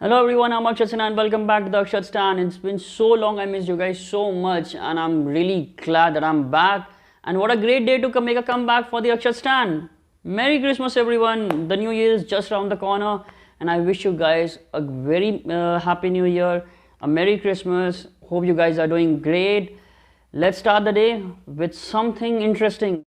Hello everyone, I'm Akshat Stand and welcome back to the Akshat Stand. It's been so long, I missed you guys so much, and I'm really glad that I'm back. And what a great day to make a comeback for the Akshat Stand. Merry Christmas everyone. The new year is just around the corner, and I wish you guys a very happy new year, a Merry Christmas. Hope you guys are doing great. Let's start the day with something interesting.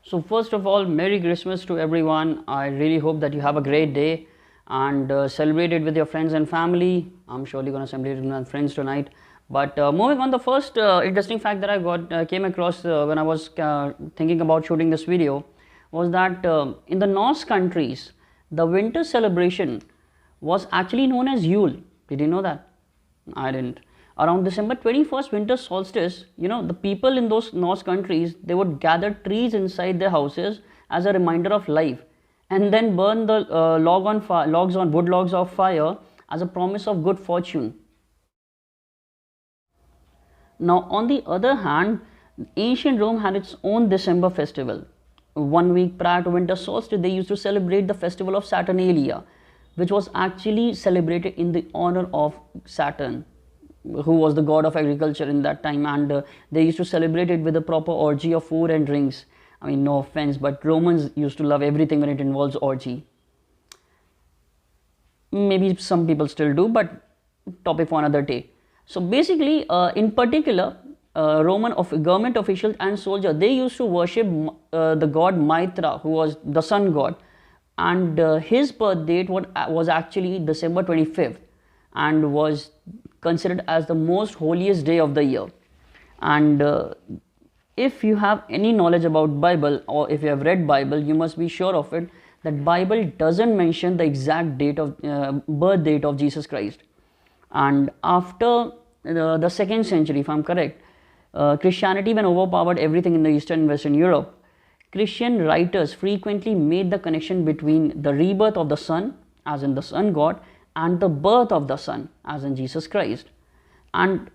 So first of all, Merry Christmas to everyone. I really hope that you have a great day and celebrate it with your friends and family. I'm surely going to celebrate it with my friends tonight. But moving on, the first interesting fact that I came across when I was thinking about shooting this video was that in the Norse countries, the winter celebration was actually known as Yule. Did you know that? I didn't. Around December 21st, winter solstice, the people in those Norse countries, they would gather trees inside their houses as a reminder of life and then burn the wood logs of fire as a promise of good fortune. Now, on the other hand, ancient Rome had its own December festival. 1 week prior to winter solstice, they used to celebrate the festival of Saturnalia, which was actually celebrated in the honor of Saturn, who was the god of agriculture in that time, and they used to celebrate it with a proper orgy of food and drinks. I mean, no offense, but Romans used to love everything when it involves orgy. Maybe some people still do, but topic for another day. So basically, in particular, Roman government officials and soldiers, they used to worship the god Mitra, who was the sun god, and his birth date was actually December 25th and was considered as the most holiest day of the year. And if you have any knowledge about Bible, or if you have read Bible, you must be sure of it that Bible doesn't mention the exact date of birth date of Jesus Christ. And after the 2nd century, if I'm correct, Christianity when overpowered everything in the Eastern and Western Europe, Christian writers frequently made the connection between the rebirth of the sun, as in the sun god, and the birth of the Son, as in Jesus Christ. And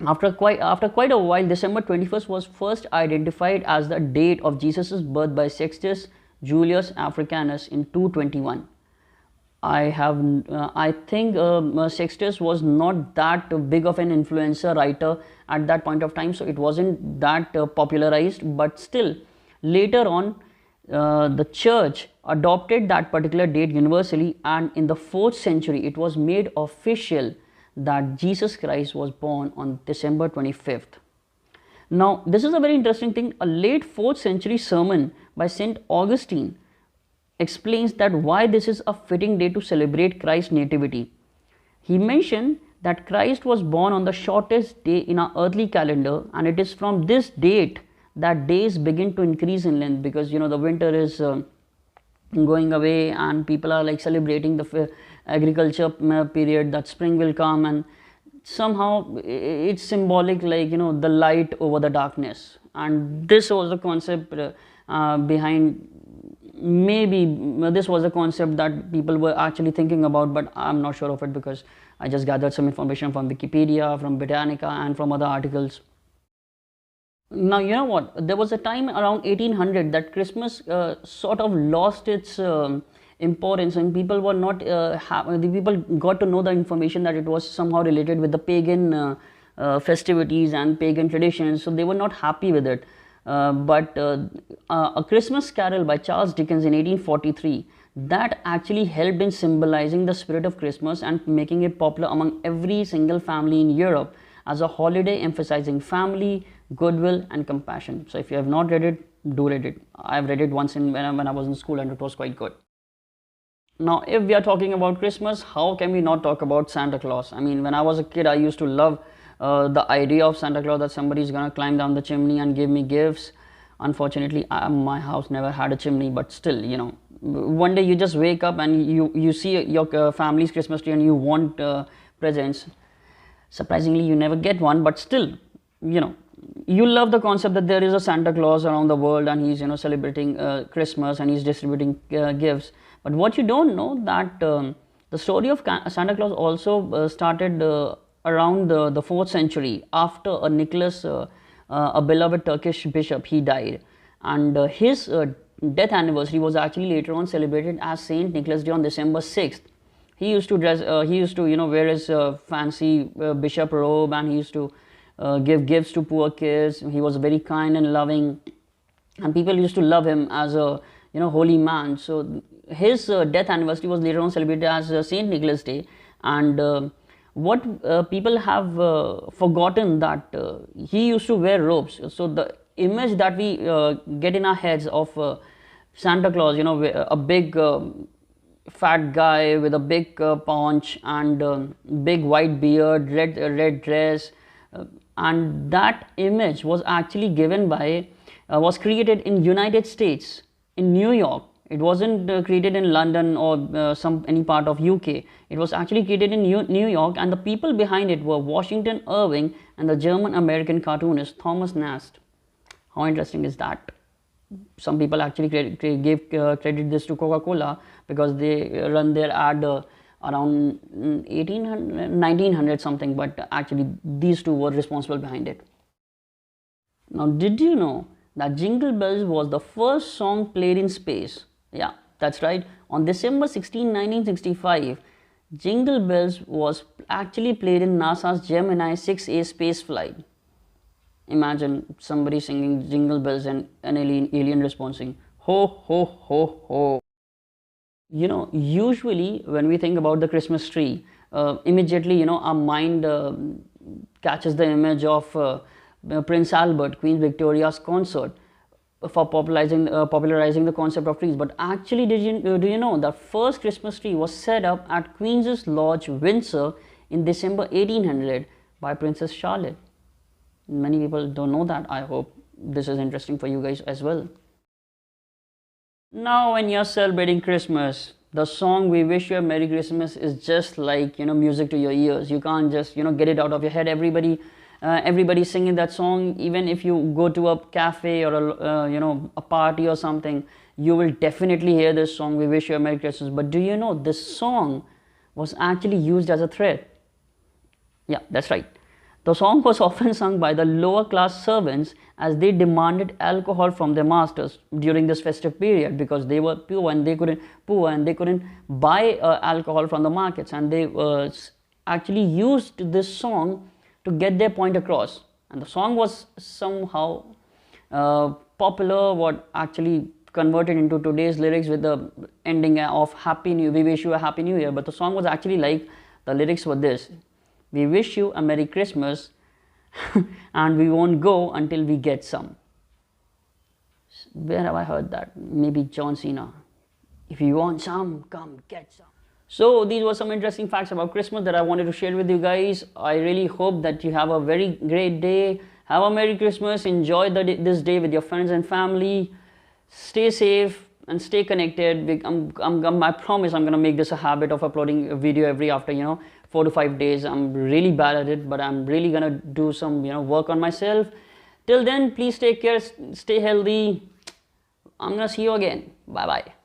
after quite a while, December 21st was first identified as the date of Jesus' birth by Sextus Julius Africanus in 221. I think Sextus was not that big of an influencer writer at that point of time, so it wasn't that popularized. But still, later on, the church adopted that particular date universally, and in the 4th century it was made official that Jesus Christ was born on December 25th. Now, this is a very interesting thing. A late 4th century sermon by St. Augustine explains that why this is a fitting day to celebrate Christ's nativity. He mentioned that Christ was born on the shortest day in our earthly calendar, and it is from this date that days begin to increase in length, because the winter is going away and people are like celebrating the agriculture period, that spring will come, and somehow it's symbolic, like the light over the darkness. And this was the concept behind, maybe this was a concept that people were actually thinking about, but I'm not sure of it because I just gathered some information from Wikipedia, from Britannica, and from other articles. Now, you know what, there was a time around 1800 that Christmas sort of lost its importance, and people were not the people got to know the information that it was somehow related with the pagan festivities and pagan traditions, so they were not happy with it. But A Christmas Carol by Charles Dickens in 1843, that actually helped in symbolizing the spirit of Christmas and making it popular among every single family in Europe as a holiday emphasizing family, goodwill, and compassion. So if you have not read it, do read it. I've read it once when I was in school, and it was quite good. Now, if we are talking about Christmas, how can we not talk about Santa Claus? I mean, when I was a kid, I used to love the idea of Santa Claus, that somebody is gonna climb down the chimney and give me gifts. Unfortunately, my house never had a chimney, but still, one day you just wake up and you see your family's Christmas tree and you want presents. Surprisingly, you never get one, but still, you love the concept that there is a Santa Claus around the world, and he's celebrating Christmas, and he's distributing gifts. But what you don't know, that the story of Santa Claus also started around the 4th century, after a Nicholas, a beloved Turkish bishop, he died, and his death anniversary was actually later on celebrated as Saint Nicholas Day on December 6th. He used to dress, he used to, wear his fancy bishop robe, and he used to give gifts to poor kids. He was very kind and loving, and people used to love him as a, holy man. So his death anniversary was later on celebrated as Saint Nicholas Day. And what people have forgotten, that he used to wear robes. So the image that we get in our heads of Santa Claus, a big fat guy with a big paunch and big white beard, red dress, and that image was actually given by was created in United States, in New York. It wasn't created in London or any part of UK. It was actually created in New York, and the people behind it were Washington Irving and the German American cartoonist Thomas Nast. How interesting is that? Some people actually gave credit this to Coca-Cola, because they run their ad around 1800, 1900 something, but actually these two were responsible behind it. Now, did you know that Jingle Bells was the first song played in space? Yeah, that's right. On December 16, 1965, Jingle Bells was actually played in NASA's Gemini 6A space flight. Imagine somebody singing Jingle Bells and an alien responding, ho, ho, ho, ho. Usually when we think about the Christmas tree, immediately, our mind catches the image of Prince Albert, Queen Victoria's consort, for popularizing the concept of trees. But actually, do you know the first Christmas tree was set up at Queen's Lodge, Windsor, in December 1800 by Princess Charlotte? Many people don't know that. I hope this is interesting for you guys as well. Now, when you're celebrating Christmas, the song "We Wish You a Merry Christmas" is just like, music to your ears. You can't just, get it out of your head. Everybody's singing that song. Even if you go to a cafe or a party or something, you will definitely hear this song, "We Wish You a Merry Christmas." But do you know this song was actually used as a threat? Yeah, that's right. The song was often sung by the lower class servants as they demanded alcohol from their masters during this festive period, because they were poor and they couldn't buy alcohol from the markets, and they actually used this song to get their point across. And the song was somehow popular, what actually converted into today's lyrics with the ending of "Happy New, we wish you a Happy New Year." But the song was actually like, the lyrics were this: "We wish you a Merry Christmas and we won't go until we get some." Where have I heard that? Maybe John Cena. "If you want some, come get some." So these were some interesting facts about Christmas that I wanted to share with you guys. I really hope that you have a very great day. Have a Merry Christmas. Enjoy this day with your friends and family. Stay safe and stay connected. I promise I'm going to make this a habit of uploading a video every after 4 to 5 days. I'm really bad at it, but I'm really going to do some work on myself. Till then, please take care, stay healthy. I'm going to see you again. Bye bye.